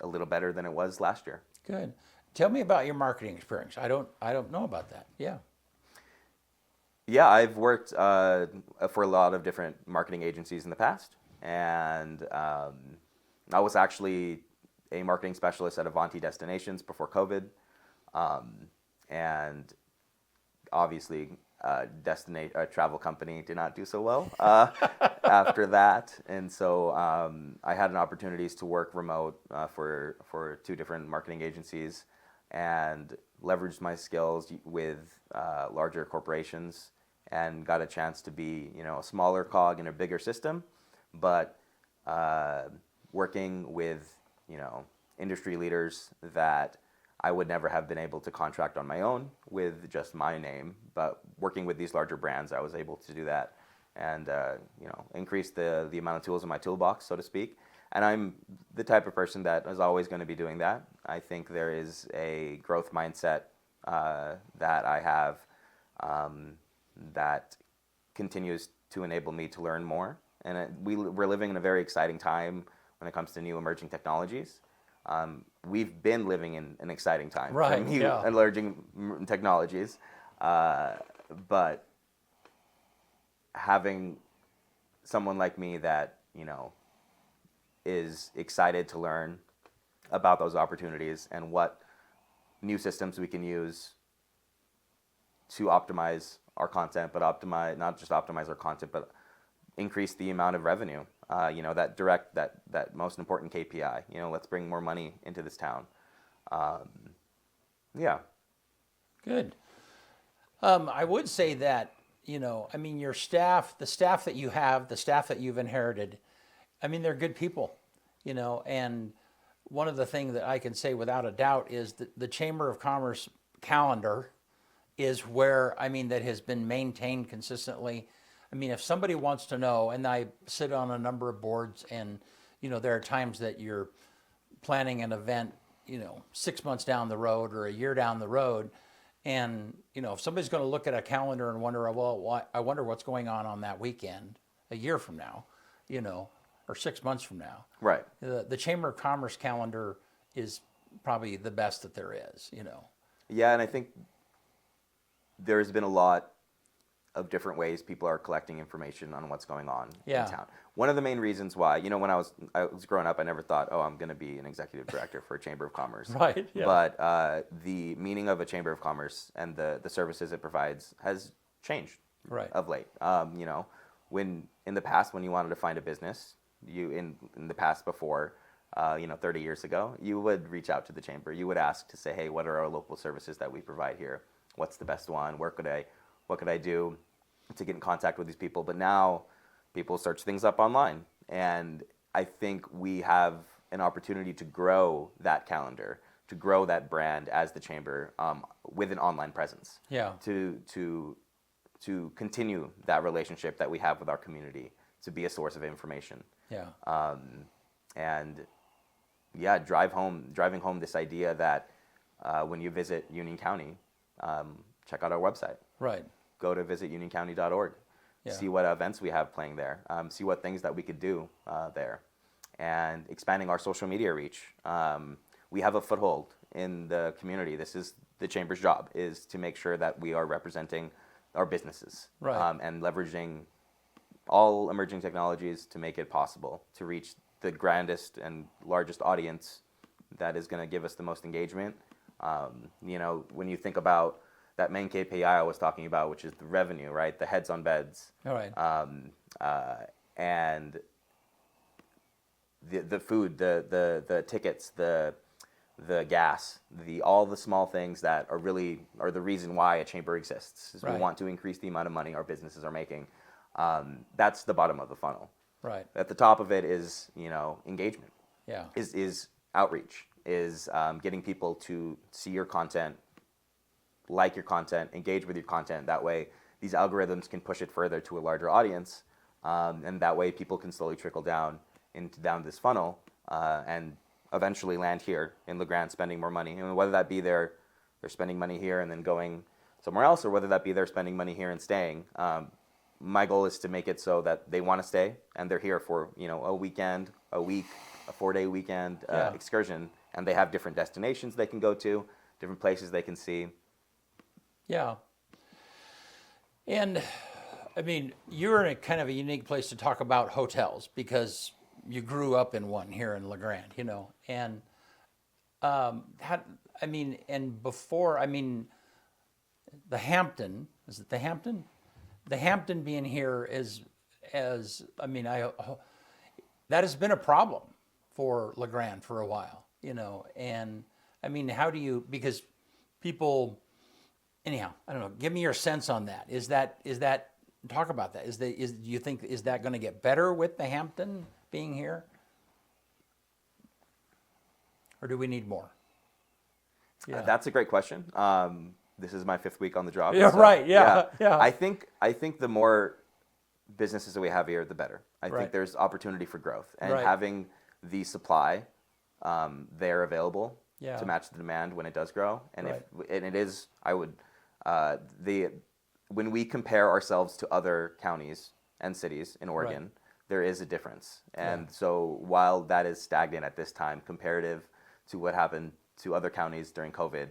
a little better than it was last year. Good. Tell me about your marketing experience. I don't know about that. Yeah. Yeah, I've worked for a lot of different marketing agencies in the past, and I was actually a marketing specialist at Avanti Destinations before COVID, and obviously, a travel company did not do so well after that, and so I had an opportunities to work remote for two different marketing agencies, and leveraged my skills with larger corporations, and got a chance to be a smaller cog in a bigger system, but working with industry leaders that I would never have been able to contract on my own with just my name, but working with these larger brands, I was able to do that, and increase the amount of tools in my toolbox, so to speak. And I'm the type of person that is always going to be doing that. I think there is a growth mindset that I have that continues to enable me to learn more. And we're living in a very exciting time when it comes to new emerging technologies. We've been living in an exciting time Right, for new yeah. emerging technologies, but having someone like me that is excited to learn about those opportunities and what new systems we can use to optimize our content, but not just optimize our content, but increase the amount of revenue. That most important KPI. Let's bring more money into this town. Yeah. Good. I would say that, your staff, the staff that you have, the staff that you've inherited, they're good people, and one of the things that I can say without a doubt is that the Chamber of Commerce calendar is where, that has been maintained consistently. If somebody wants to know, and I sit on a number of boards, and, there are times that you're planning an event, 6 months down the road or a year down the road. And, if somebody's going to look at a calendar and wonder, well, I wonder what's going on that weekend a year from now, or 6 months from now. Right. The Chamber of Commerce calendar is probably the best that there is, Yeah, and I think there's been a lot of different ways people are collecting information on what's going on Yeah. in town. One of the main reasons why, when I was growing up, I never thought, I'm going to be an executive director for a Chamber of Commerce. Right, yeah. But the meaning of a Chamber of Commerce and the services it provides has changed Right. of late. When in the past, when you wanted to find a business, in the past before, 30 years ago, you would reach out to the chamber. You would ask to say, hey, what are our local services that we provide here? What's the best one? What could I do to get in contact with these people? But now people search things up online, and I think we have an opportunity to grow that calendar, to grow that brand as the chamber with an online presence. Yeah. To continue that relationship that we have with our community, to be a source of information. Yeah. And yeah, driving home this idea that when you visit Union County, check out our website. Right. Go to visitunioncounty.org. Yeah. See what events we have playing there. See what things that we could do there. And expanding our social media reach. We have a foothold in the community. This is the Chamber's job, is to make sure that we are representing our businesses. Right. And leveraging all emerging technologies to make it possible to reach the grandest and largest audience that is going to give us the most engagement. When you think about that main KPI I was talking about, which is the revenue, right? The heads on beds. All right. And the food, the tickets, the gas, all the small things that are the reason why a chamber exists. Is Right. We want to increase the amount of money our businesses are making. That's the bottom of the funnel. Right. At the top of it is engagement. Yeah. Is outreach, is getting people to see your content, like your content, engage with your content. That way, these algorithms can push it further to a larger audience, and that way people can slowly trickle down this funnel, and eventually land here in LeGrand, spending more money. And whether that be they're spending money here and then going somewhere else, or whether that be they're spending money here and staying. My goal is to make it so that they want to stay and they're here for a weekend, a week, a 4-day weekend Yeah. excursion, and they have different destinations they can go to, different places they can see. Yeah. And I mean, you're in a kind of a unique place to talk about hotels because you grew up in one here in LeGrand, and I mean, and before, I mean, the Hampton, is it the Hampton? The Hampton being here I mean, that has been a problem for LeGrand for a while, and I mean, how do you, because people, anyhow, I don't know, give me your sense on that. Is that, talk about that. Do you think, is that going to get better with the Hampton being here? Or do we need more? Yeah. That's a great question. This is my 5th week on the job. Yeah, right. Yeah. I think the more businesses that we have here, the better. I Right. think there's opportunity for growth, and Right. having the supply there available Yeah. to match the demand when it does grow. And Right. and it is, I would when we compare ourselves to other counties and cities in Oregon, there is a difference. And so while that is stagnant at this time comparative to what happened to other counties during COVID,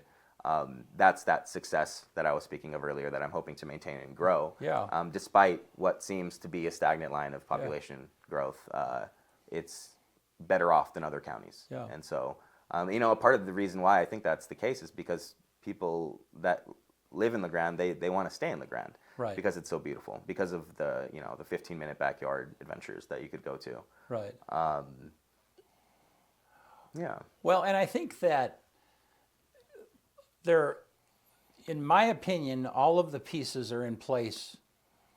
that's that success that I was speaking of earlier that I'm hoping to maintain and grow. Yeah. Despite what seems to be a stagnant line of population growth, it's better off than other counties. Yeah. And so, a part of the reason why I think that's the case is because people that live in LeGrand, they want to stay in LeGrand. Right. Because it's so beautiful, because of the 15-minute backyard adventures that you could go to. Right. Yeah. Well, and I think that in my opinion, all of the pieces are in place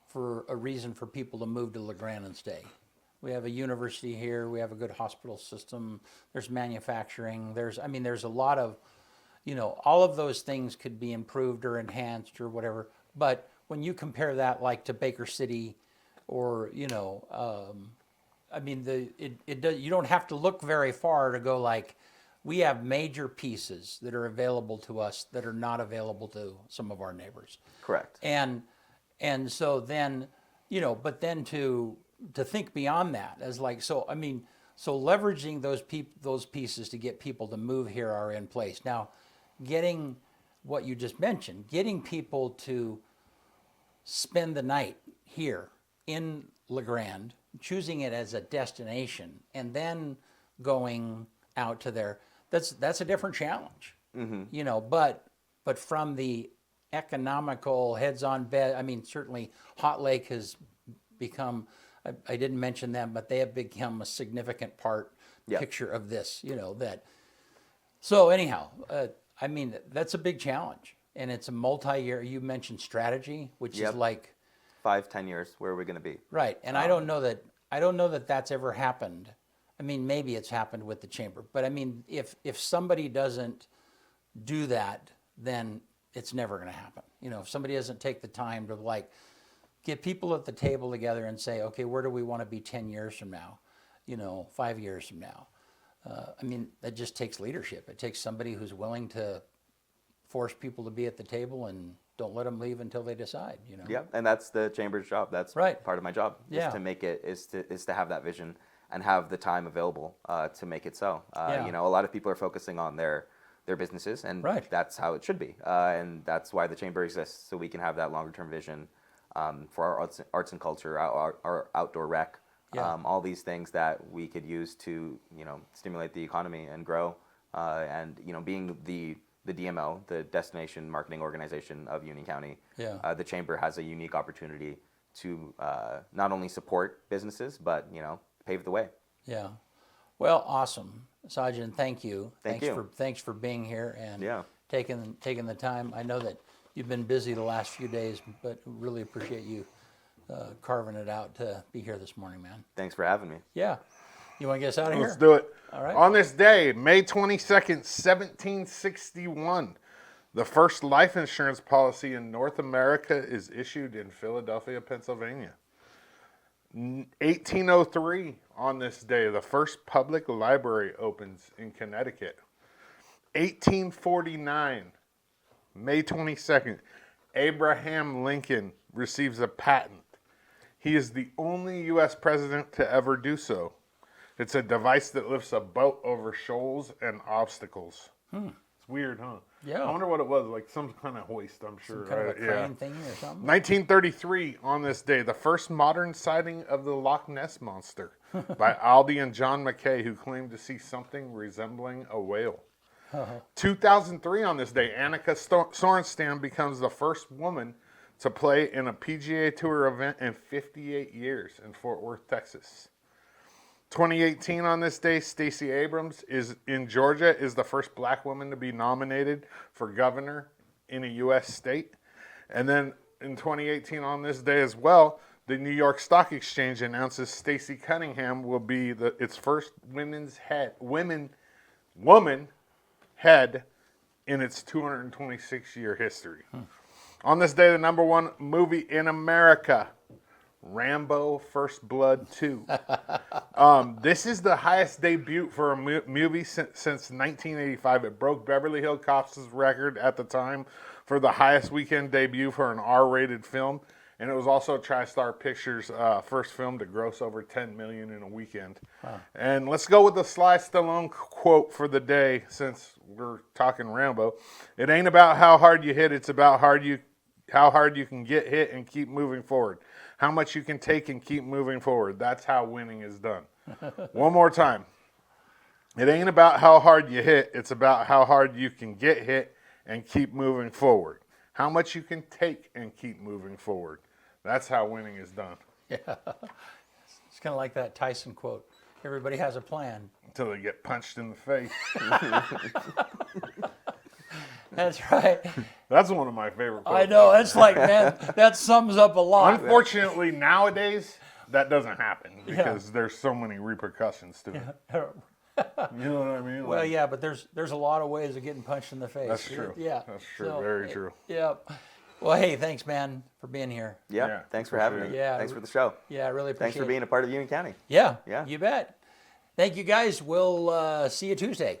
for a reason for people to move to LeGrand and stay. We have a university here. We have a good hospital system. There's manufacturing. There's a lot of, all of those things could be improved or enhanced or whatever. But when you compare that like to Baker City or, you don't have to look very far to go like, we have major pieces that are available to us that are not available to some of our neighbors. Correct. And so then, but then to think beyond that as like, so leveraging those pieces to get people to move here are in place. Now, getting what you just mentioned, getting people to spend the night here in LeGrand, choosing it as a destination, and then going out to there, that's a different challenge. Mm-hmm. But from the economical heads-on bed, certainly Hot Lake has become, I didn't mention them, but they have become a significant picture of this, that. So anyhow, that's a big challenge, and it's a multi-year, you mentioned strategy, which is like 5-10 years, where are we going to be? Right, and I don't know that that's ever happened. Maybe it's happened with the chamber, but if somebody doesn't do that, then it's never going to happen. If somebody doesn't take the time to get people at the table together and say, okay, where do we want to be 10 years from now? 5 years from now. That just takes leadership. It takes somebody who's willing to force people to be at the table and don't let them leave until they decide. Yeah, and that's the chamber's job. That's right. Part of my job. Yeah. Is to make it is to have that vision and have the time available to make it so. A lot of people are focusing on their businesses, and that's how it should be. And that's why the chamber exists, so we can have that longer term vision for our arts and culture, our outdoor rec, all these things that we could use to stimulate the economy and grow. And being the DMO, the Destination Marketing Organization of Union County, the chamber has a unique opportunity to not only support businesses, but pave the way. Yeah. Well, awesome. Saajan, thank you. Thanks for being here and taking the time. I know that you've been busy the last few days, but really appreciate you carving it out to be here this morning, man. Thanks for having me. Yeah. You want to get us out of here? Let's do it. All right. On this day, May 22nd, 1761, the first life insurance policy in North America is issued in Philadelphia, Pennsylvania. 1803, on this day, the first public library opens in Connecticut. 1849, May 22nd, Abraham Lincoln receives a patent. He is the only U.S. president to ever do so. It's a device that lifts a boat over shoals and obstacles. It's weird, huh? Yeah. I wonder what it was, like some kind of hoist, I'm sure. Some kind of a right? crane thing or something. 1933, on this day, the first modern sighting of the Loch Ness Monster by Aldi and John McKay, who claimed to see something resembling a whale. 2003, on this day, Annika Sorenstam becomes the first woman to play in a PGA Tour event in 58 years in Fort Worth, Texas. 2018, on this day, Stacey Abrams in Georgia is the first black woman to be nominated for governor in a U.S. state. And then in 2018, on this day as well, the New York Stock Exchange announces Stacey Cunningham will be its first woman head in its 226-year history. On this day, the number one movie in America, Rambo First Blood 2. This is the highest debut for a movie since 1985. It broke Beverly Hills Cops' record at the time for the highest weekend debut for an R-rated film. And it was also TriStar Pictures' first film to gross over $10 million in a weekend. Huh. And let's go with the Sly Stallone quote for the day, since we're talking Rambo. It ain't about how hard you hit, it's about how hard you can get hit and keep moving forward. How much you can take and keep moving forward. That's how winning is done. One more time. It ain't about how hard you hit, it's about how hard you can get hit and keep moving forward. How much you can take and keep moving forward. That's how winning is done. Yeah. It's kind of like that Tyson quote. Everybody has a plan. Until they get punched in the face. That's right. That's one of my favorite quotes. I know. It's like, man, that sums up a lot. Unfortunately, nowadays, that doesn't happen because there's so many repercussions to it. You know what I mean? Well, yeah, but there's a lot of ways of getting punched in the face. That's true. Yeah. That's true. So, very true. Yeah. Well, hey, thanks, man, for being here. Yeah. Thanks for having me. Yeah. Thanks for the show. Yeah, I really appreciate it. Thanks for being a part of Union County. Yeah. Yeah. You bet. Thank you, guys. We'll see you Tuesday.